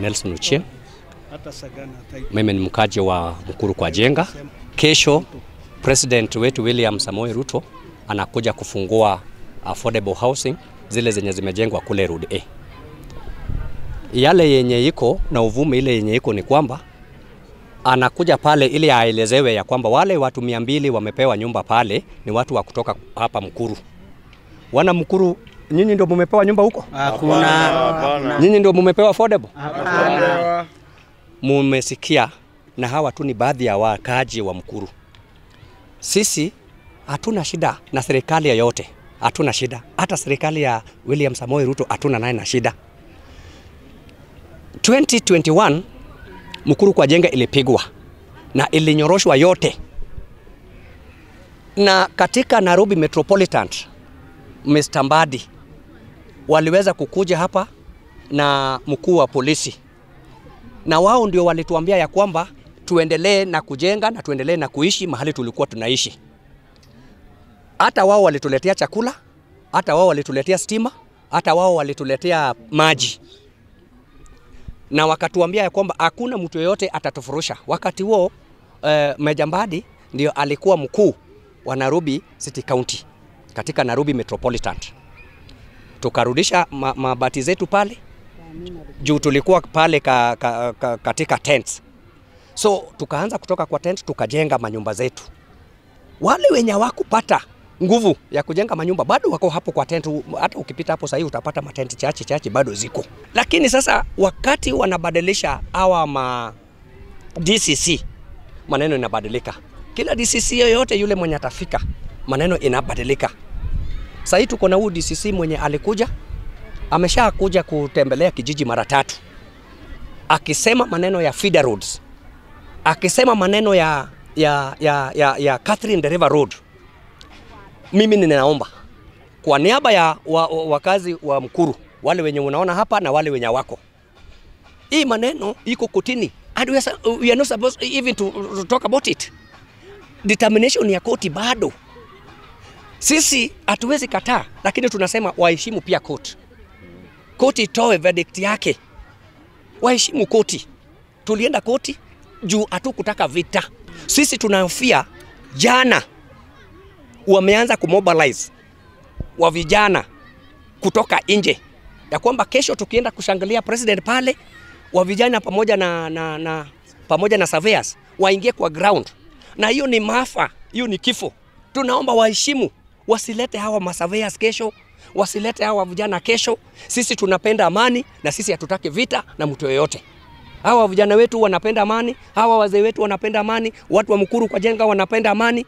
Nelson Ochieng. Mimi ni mkaji wa Mukuru kwa Jenga. Kesho President wetu William Samoei Ruto anakuja kufungua affordable housing zile zenye zimejengwa kule Road A. Yale yenye iko na uvumi ile yenye iko ni kwamba anakuja pale ili aelezewe ya kwamba wale watu 200 wamepewa nyumba pale ni watu wa kutoka hapa Mukuru. Wana Mukuru, nyinyi ndio mumepewa nyumba huko? Hakuna. Nyinyi ndio mumepewa affordable? Hakuna. Mumesikia, na hawa tu ni baadhi ya wakaji wa Mukuru. Sisi hatuna shida na serikali yoyote, hatuna shida. Hata serikali ya William Samoei Ruto hatuna naye na shida. 2021 Mukuru kwa Jenga ilipigwa na ilinyoroshwa yote. Na katika Nairobi Metropolitan, Mr. Mbadi waliweza kukuja hapa na mkuu wa polisi. Na wao ndio walituambia ya kwamba tuendelee na kujenga na tuendelee na kuishi mahali tulikuwa tunaishi. Hata wao walituletea chakula, hata wao walituletea stima, hata wao walituletea maji. Na wakatuambia ya kwamba hakuna mtu yeyote atatufurusha. Wakati huo Meja Mbadi ndio alikuwa mkuu wa Nairobi City County katika Nairobi Metropolitan. Tukarudisha mabati zetu pale juu tulikuwa pale katika tents. So tukaanza kutoka kwa tent tukajenga manyumba zetu. Wale wenye hawakupata nguvu ya kujenga manyumba bado wako hapo kwa tent. Hata ukipita hapo sasa utapata matenti chache bado ziko. Lakini sasa wakati wanabadilisha hawa DCC, maneno inabadilika. Kila DCC yoyote yule mwenye atafika, maneno inabadilika. Sasa tuko na huyu DCC mwenye alikuja, ameshakuja kutembelea kijiji mara 3. Akisema maneno ya feeder roads. Akisema maneno ya Catherine Deriva Road. Mimi ninaomba kwa niaba ya wakazi wa Mukuru, wale wenye unaona hapa na wale wenye wako, hii maneno iko kotini and we are not supposed even to talk about it. Determination ya koti bado. Sisi hatuwezi kataa, lakini tunasema waheshimu pia koti. Koti itoe verdict yake. Waheshimu koti. Tulienda koti juu hatukutaka vita. Sisi tunahofia jana wameanza kumobilize wa vijana kutoka nje ya kwamba kesho tukienda kushangilia president pale, wa vijana pamoja na surveyors waingie kwa ground. Na hiyo ni maafa, hiyo ni kifo. Tunaomba waheshimu, wasilete hawa masurveyors kesho, wasilete hawa vijana kesho. Sisi tunapenda amani na sisi hatutaki vita na mtu yoyote. Hawa vijana wetu wanapenda amani, hawa wazee wetu wanapenda amani, watu wa Mukuru kwa Jenga wanapenda amani.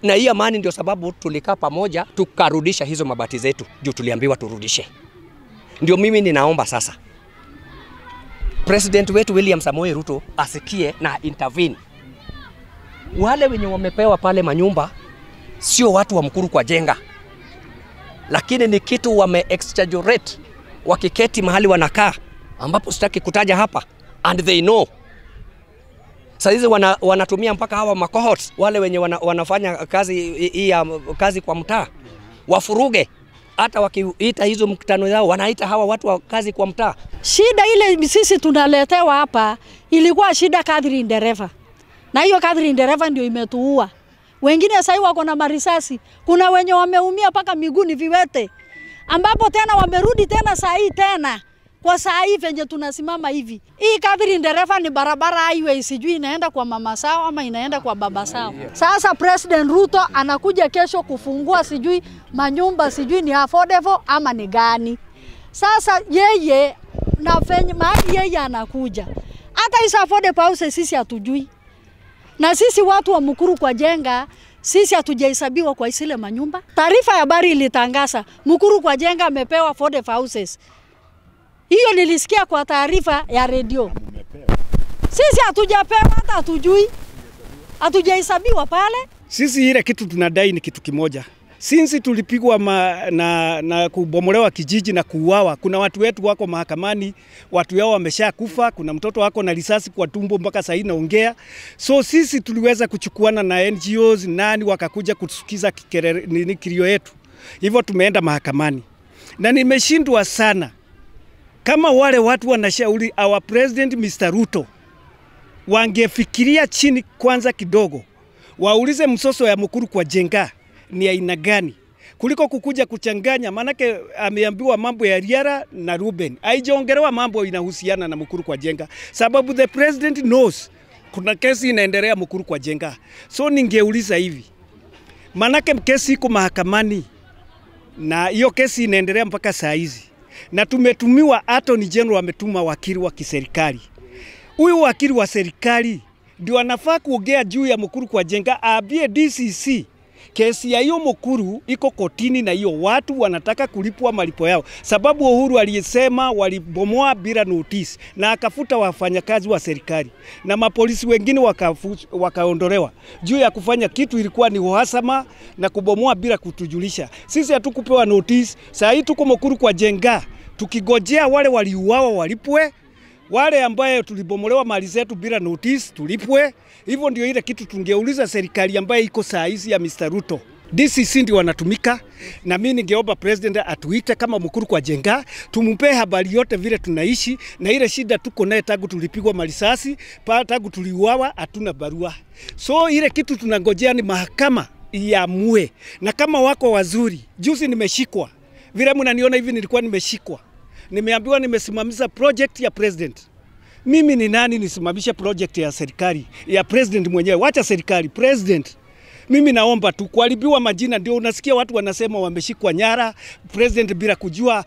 Na hii amani ndio sababu tulikaa pamoja tukarudisha hizo mabati zetu juu tuliambiwa turudishe. Ndio mimi ninaomba sasa President wetu William Samoei Ruto asikie na intervene. Wale wenye wamepewa pale manyumba sio watu wa Mukuru kwa Jenga, lakini ni kitu wame-exaggerate wakiketi mahali wanakaa ambapo sitaki kutaja hapa, and they know. Saizi wanatumia mpaka hawa macohorts wale wenye wanafanya kazi kwa mtaa wafuruge. Hata wakiita hizo mkutano yao wanaita hawa watu wa kazi kwa mtaa. Shida ile sisi tunaletewa hapa ilikuwa shida Catherine Deriva. Na hiyo Catherine Deriva ndio imetuua. Wengine sasa wako na marisasi. Kuna wenye wameumia paka miguuni viwete. Ambapo tena wamerudi tena saa hii tena. Kwa saa hii venye tunasimama hivi. Hii Catherine Deriva ni barabara highway, sijui inaenda kwa mama sao ama inaenda kwa baba sao. Sasa President Ruto anakuja kesho kufungua sijui manyumba, sijui ni affordable ama ni gani. Sasa yeye na venye mahali yeye anakuja. Hata isa affordable house sisi hatujui. Na sisi watu wa Mukuru kwa Jenga sisi hatujahesabiwa kwa isile manyumba. Taarifa ya habari ilitangaza Mukuru kwa Jenga amepewa affordable houses. Hiyo nilisikia kwa taarifa ya radio. Sisi hatujapewa, hata hatujui. Hatujahesabiwa pale. Sisi ile kitu tunadai ni kitu kimoja. Since tulipigwa na kubomolewa kijiji na kuuawa, kuna watu wetu wako mahakamani, watu yao wameshakufa, kuna mtoto wako na risasi kwa tumbo mpaka sasa naongea. So sisi tuliweza kuchukuana na NGOs nani wakakuja kutusikiza kilio yetu. Hivyo tumeenda mahakamani. Na nimeshindwa sana Kama wale watu wanashauri our president Mr. Ruto wangefikiria chini kwanza kidogo, waulize msoso ya Mukuru kwa Jenga ni aina gani, kuliko kukuja kuchanganya. Manake ameambiwa mambo ya Riara na Ruben, haijaongelewa mambo inahusiana na Mukuru kwa Jenga, sababu the president knows kuna kesi inaendelea Mukuru kwa Jenga. So ningeuliza hivi, manake kesi iko mahakamani na hiyo kesi inaendelea mpaka saa hizi, na tumetumiwa Attorney General ametuma wakili wa kiserikali. Huyu wakili wa serikali ndio anafaa kuongea juu ya Mukuru kwa Jenga, aambie DCC kesi ya hiyo Mukuru iko kotini na hiyo watu wanataka kulipwa malipo yao, sababu Uhuru aliyesema walibomoa bila notice na akafuta wafanyakazi wa serikali na mapolisi wengine wakaondolewa juu ya kufanya kitu ilikuwa ni uhasama na kubomoa bila kutujulisha. Sisi hatukupewa notice. Saa hii tuko Mukuru kwa Jenga tukigojea wale waliuawa walipwe, wale ambaye tulibomolewa mali zetu bila notice tulipwe. Hivyo ndio ile kitu tungeuliza serikali ambaye iko saa hizi ya Mr. Ruto. DCC ndio wanatumika, na mimi ningeomba president atuite kama Mukuru kwa Jenga, tumpe habari yote vile tunaishi na ile shida tuko naye tangu tulipigwa marisasi, tangu tuliuawa hatuna barua. So ile kitu tunangojea ni mahakama iamue, na kama wako wazuri. Juzi nimeshikwa, vile mnaniona hivi nilikuwa nimeshikwa. Nimeambiwa nimesimamisha project ya president. Mimi ni nani nisimamisha project ya serikali ya president mwenyewe? Wacha serikali, president. Mimi naomba tu kuharibiwa majina, ndio unasikia watu wanasema wameshikwa nyara president bila kujua,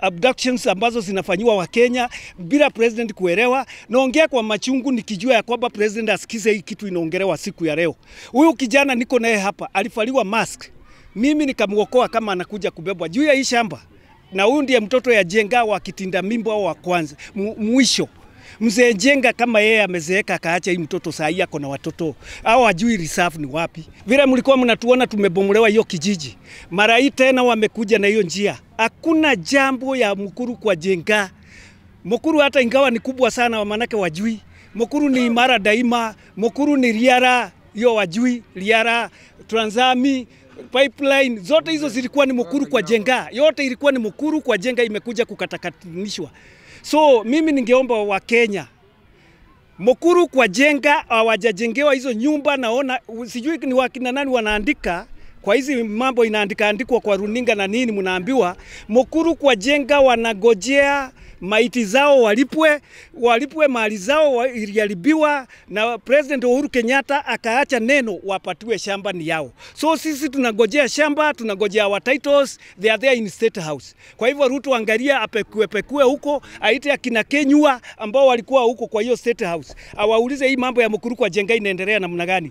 abductions ambazo zinafanywa wa Kenya bila president kuelewa. Naongea kwa machungu nikijua ya kwamba president asikize hii kitu inaongelewa siku ya leo. Huyu kijana niko naye hapa alifaliwa mask, mimi nikamuokoa kama anakuja kubebwa juu ya hii shamba, na huyu ndiye mtoto ya Jenga wa kitinda mimba wa kwanza mwisho. Mzee Jenga kama yeye amezeeka akaacha hii mtoto saa hii ako na watoto au ajui reserve ni wapi. Vile mlikuwa mnatuona tumebomolewa hiyo kijiji, mara hii tena wamekuja na hiyo njia. Hakuna jambo ya Mukuru kwa Jenga. Mukuru hata ingawa ni kubwa sana, manake wajui Mukuru ni imara daima. Mukuru ni Riara, hiyo wajui Riara, Transami, pipeline zote hizo zilikuwa ni Mukuru kwa Jenga, yote ilikuwa ni Mukuru kwa Jenga, imekuja kukatakatanishwa. So mimi ningeomba wa Kenya, Mukuru kwa Jenga hawajajengewa hizo nyumba. Naona sijui ni wakina nani wanaandika kwa hizi mambo, andikwa kwa runinga na nini, mnaambiwa Mukuru kwa Jenga wanagojea maiti zao walipwe mali zao iliharibiwa, na President Uhuru Kenyatta akaacha neno wapatiwe shamba ni yao. So sisi tunagojea shamba, tunagojea our titles, they are there in State House. Kwa hivyo Ruto angalia apekue huko, aite akina Kenyua ambao walikuwa huko kwa hiyo State House, awaulize hii mambo ya Mukuru kwa Jenga inaendelea namna gani.